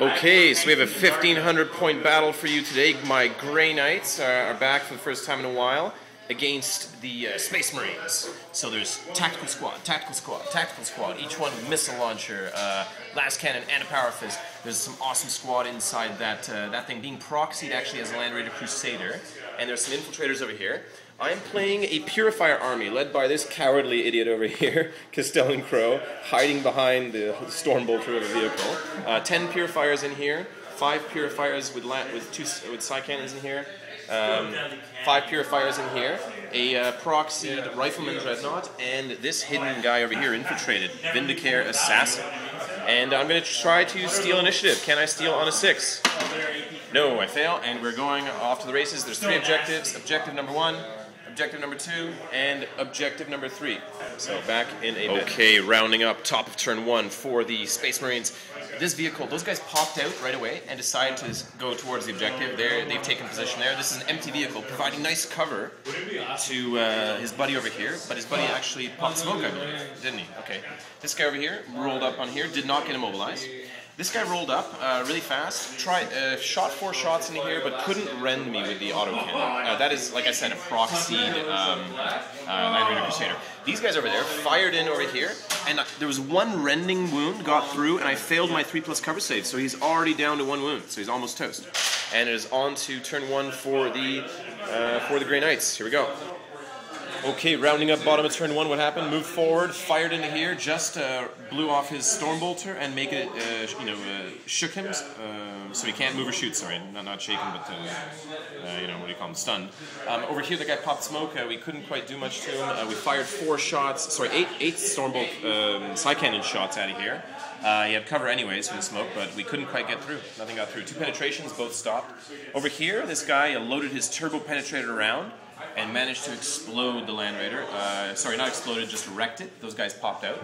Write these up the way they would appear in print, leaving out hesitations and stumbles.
Okay, so we have a 1,500 point battle for you today. My Grey Knights are back for the first time in a while against the Space Marines. So there's Tactical Squad, Tactical Squad, Tactical Squad, each one with missile launcher, last cannon, and a power fist. There's some awesome squad inside that thing being proxied actually as a Land Raider Crusader. And there's some infiltrators over here. I'm playing a Purifier army led by this cowardly idiot over here, Castellan Crowe, hiding behind the Stormbolter of a vehicle. 10 Purifiers in here, 5 Purifiers with Psycannons in here, 5 Purifiers in here, a proxied Rifleman Dreadnought, and this hidden guy over here, infiltrated, Vindicare Assassin. And I'm going to try to steal initiative. Can I steal on a 6? No, I fail, and we're going off to the races. There's 3 objectives. Objective number 1, objective number 2, and objective number 3. So back in a bit. Okay, rounding up top of turn 1 for the Space Marines. This vehicle, those guys popped out right away and decided to go towards the objective. They've taken position there. This is an empty vehicle, providing nice cover to his buddy over here, but his buddy actually popped smoke, I believe, didn't he? Okay. This guy over here rolled up on here, did not get immobilized. This guy rolled up really fast, shot 4 shots into here, but couldn't rend me with the autocannon. That is, like I said, a proxied Land Raider Crusader. These guys over there fired in over here, and there was 1 rending wound, got through, and I failed my 3+ cover save, so he's already down to 1 wound, so he's almost toast. And it is on to turn 1 for the Grey Knights. Here we go. Okay, rounding up bottom of turn 1, what happened? Moved forward, fired into here, just blew off his Stormbolter and make it, shook him, so he can't move or shoot, sorry, not shaken, but, what do you call him, stunned. Over here, the guy popped smoke, we couldn't quite do much to him. We fired 4 shots, sorry, 8 Stormbolt Psycannon shots out of here. He had cover anyways from the smoke, but we couldn't quite get through. Nothing got through. 2 penetrations, both stopped. Over here, this guy loaded his turbo penetrator around and managed to explode the Land Raider. Sorry, not exploded, just wrecked it. Those guys popped out.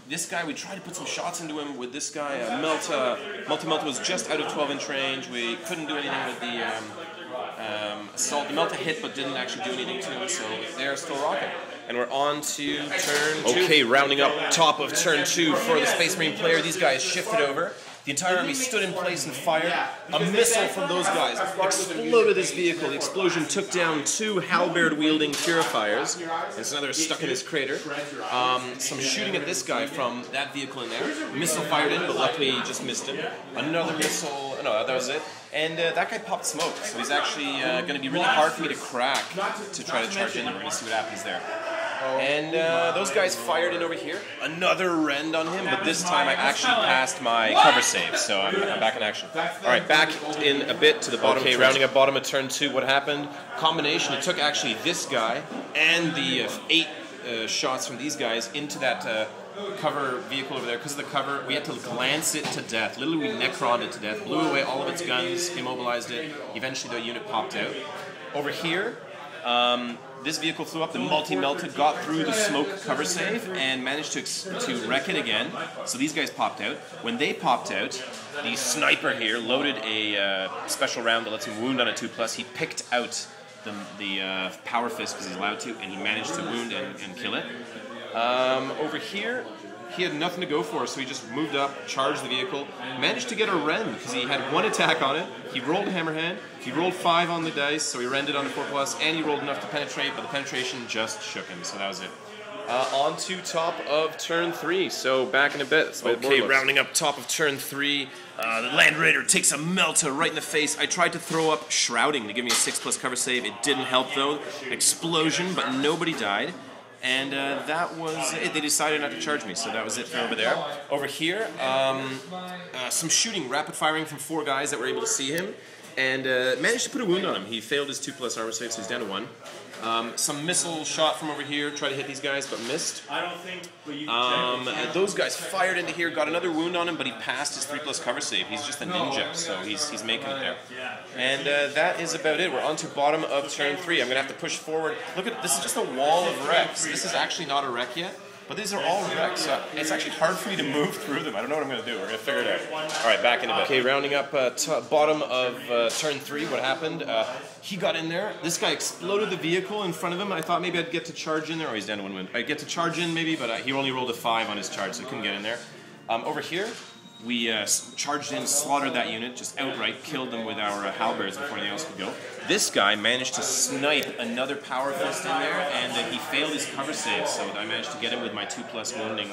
This guy, we tried to put some shots into him with this guy. Multi-Melta was just out of 12-inch range. We couldn't do anything with the assault. The Melta hit, but didn't actually do anything to him, so they're still rocking. And we're on to turn 2. Okay, rounding up top of turn 2 for the Space Marine player. These guys shifted over. The entire army stood in place and fired. A missile from those guys exploded this vehicle. The explosion took down 2 halberd-wielding Purifiers. There's another stuck in his crater. Some shooting at this guy from that vehicle in there. Missile fired in, but luckily he just missed him. Another missile, no, that was it. And that guy popped smoke, so he's actually going to be really hard for me to crack to try to charge in there. We're going to see what happens there. And those guys fired in over here. Another rend on him, but this time I actually passed my cover save, so I'm back in action. Alright, back in a bit to the bottom. Okay, rounding up bottom of turn 2, what happened? Combination, it took actually this guy and the 8 shots from these guys into that cover vehicle over there. Because of the cover, we had to glance it to death. Literally, we necroned it to death, blew away all of its guns, immobilized it. Eventually, the unit popped out. Over here, this vehicle flew up, the Multi-Melta got through the smoke cover save and managed to wreck it again. So these guys popped out. When they popped out, the sniper here loaded a special round that lets him wound on a 2+. He picked out the power fist because he's allowed to, and he managed to wound and kill it. Over here, he had nothing to go for, so he just moved up, charged the vehicle, managed to get a rend because he had 1 attack on it. He rolled a hammerhand, he rolled 5 on the dice, so he rended on the 4+, and he rolled enough to penetrate, but the penetration just shook him, so that was it. On to top of turn 3, so back in a bit. Okay, rounding up top of turn 3, the Land Raider takes a Melta right in the face. I tried to throw up Shrouding to give me a 6+ cover save. It didn't help though. Explosion, but nobody died. And that was it. They decided not to charge me, so that was it for over there. Over here, some shooting, rapid firing from 4 guys that were able to see him, and managed to put a wound on him. He failed his 2+ armor save, so he's down to 1. Some missile shot from over here, tried to hit these guys, but missed. I don't think. Those guys fired into here, got another wound on him, but he passed his 3+ cover save. He's just a ninja, so he's making it there. And that is about it. We're on to bottom of turn 3. I'm going to have to push forward. Look at this is just a wall of wrecks. This is actually not a wreck yet. But these are all wrecks, so it's actually hard for me to move through them. I don't know what I'm going to do. We're going to figure it out. All right, back in a bit. Okay, rounding up bottom of turn 3, what happened? He got in there. This guy exploded the vehicle in front of him. I thought maybe I'd get to charge in there. Oh, he's down to 1 win. I'd get to charge in maybe, but he only rolled a 5 on his charge, so he couldn't get in there. Over here, We charged in, slaughtered that unit, just outright killed them with our halberds before anything else could go. This guy managed to snipe another power fist in there, and he failed his cover save, so I managed to get him with my 2+ wounding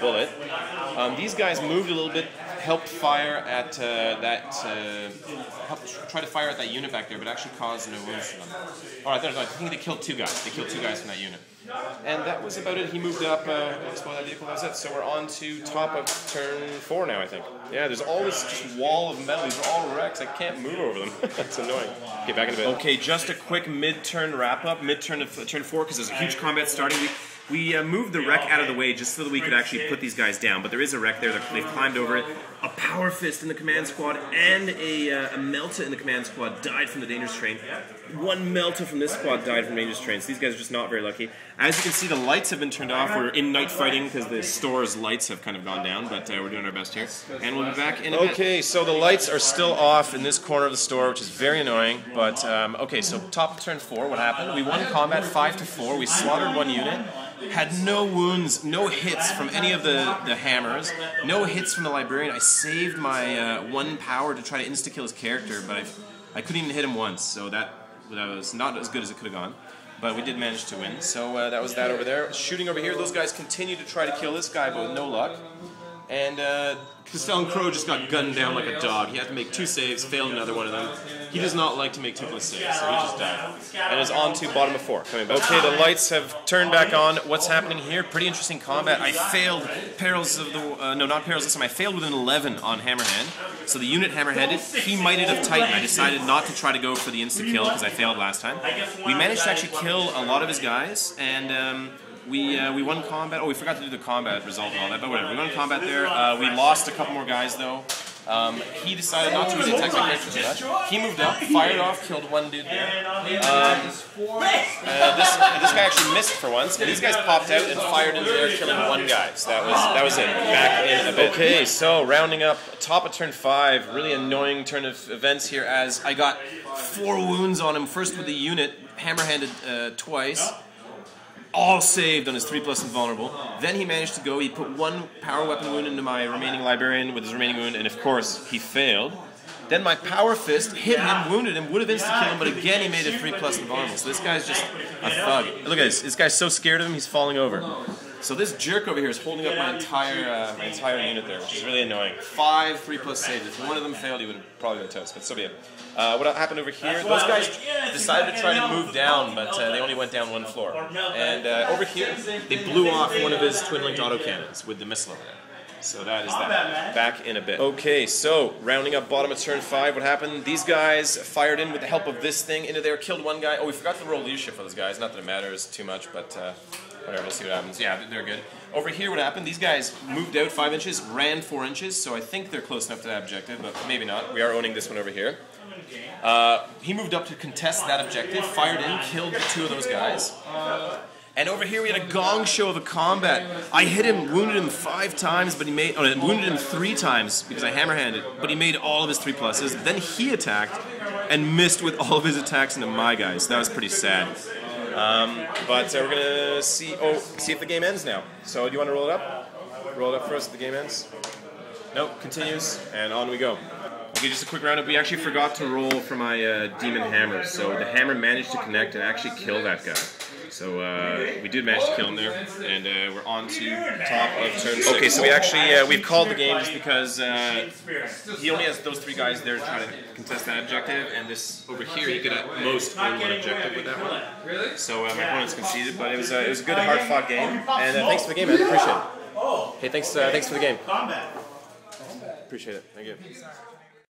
bullet. These guys moved a little bit, helped fire at helped try to fire at that unit back there, but actually caused no wounds to them. Alright, I think they killed 2 guys. They killed 2 guys from that unit. And that was about it. He moved up, exploded that vehicle, that was it. So we're on to top of turn 4 now, I think. Yeah, there's all this just wall of metal. These are all wrecks. I can't move over them. That's annoying. Okay, back in a bit. Okay, just a quick mid-turn wrap-up, mid-turn of turn 4, because there's a huge combat starting. We moved the wreck out of the way just so that we could actually put these guys down, but there is a wreck there. They've climbed over it. A Power Fist in the command squad and a Melta in the command squad died from the dangerous train. 1 Melta from this squad died from dangerous train, so these guys are just not very lucky. As you can see, the lights have been turned off. We're in night fighting because the store's lights have kind of gone down, but we're doing our best here. And we'll be back in a bit. Okay, so the lights are still off in this corner of the store, which is very annoying, but okay, so top of turn 4, what happened? We won combat 5-4, we slaughtered 1 unit. Had no wounds, no hits from any of the hammers, no hits from the Librarian. I saved my 1 power to try to insta-kill his character, but I couldn't even hit him once, so that was not as good as it could have gone. But we did manage to win, so that was that over there. Shooting over here, those guys continue to try to kill this guy, but with no luck. And Castellan Crowe just got gunned down like a dog. He had to make 2 saves, failed another one of them. He does not like to make 2+ saves, so he just died. And is on to bottom of 4. Coming back. Okay, the lights have turned back on. What's happening here? Pretty interesting combat. I failed Perils of the... no, not Perils this time. I failed with an 11 on Hammerhand. So the unit Hammerhanded, he might have Titan. I decided not to try to go for the insta-kill because I failed last time. We managed to actually kill a lot of his guys, and... We won combat. Oh, we forgot to do the combat result and all that, but whatever. We won combat there. We lost a couple more guys, though. He decided not to use the attack character too much. He moved up, fired off, killed 1 dude there. This guy actually missed for once, and these guys popped out and fired into there, killing 1 guy. So that was it. Back in a bit. Okay, so rounding up, top of turn 5. Really annoying turn of events here, as I got 4 wounds on him. First with the unit, hammer-handed twice. All saved on his 3+ invulnerable. Then he managed to go, he put 1 power weapon wound into my remaining Librarian with his remaining wound, and of course, he failed. Then my Power Fist hit him, wounded him, would have insta-killed him, but again he made a 3+ invulnerable. So this guy's just a thug. Look at this guy's so scared of him, he's falling over. So this jerk over here is holding up my entire unit there, which is really annoying. 5 3+ saves. If one of them failed, he would have probably been toast, but so be it. What happened over here? Those guys decided to try to move down, but they only went down 1 floor. And over here, they blew off one of his twin-linked autocannons with the missile over there. So that is that. Back in a bit. Okay, so rounding up bottom of turn 5, what happened? These guys fired in with the help of this thing into there, killed 1 guy. Oh, we forgot to roll leadership for those guys. Not that it matters too much, but whatever, we'll see what happens. Yeah, they're good. Over here, what happened? These guys moved out 5 inches, ran 4 inches, so I think they're close enough to that objective, but maybe not. We are owning this one over here. He moved up to contest that objective, fired in, killed 2 of those guys. And over here we had a gong show of a combat. I hit him, wounded him 5 times, but he made... Oh, wounded him 3 times because I hammer-handed, but he made all of his 3+. Then he attacked and missed with all of his attacks into my guys. That was pretty sad. But we're gonna see if the game ends now. So do you want to roll it up? Roll it up first if the game ends. Nope, continues, and on we go. Okay, just a quick roundup. We actually forgot to roll for my demon hammer, so the hammer managed to connect and actually kill that guy. So we did manage to kill him there, and we're on to top of turn 6. Okay, so we actually we've called the game just because he only has those 3 guys there to try to contest that objective, and this over here he could at most win 1 objective with that one. So my opponent's conceded, but it was a good hard-fought game, and thanks for the game, man. Appreciate it. Hey, thanks for the game. Appreciate it. Thank you.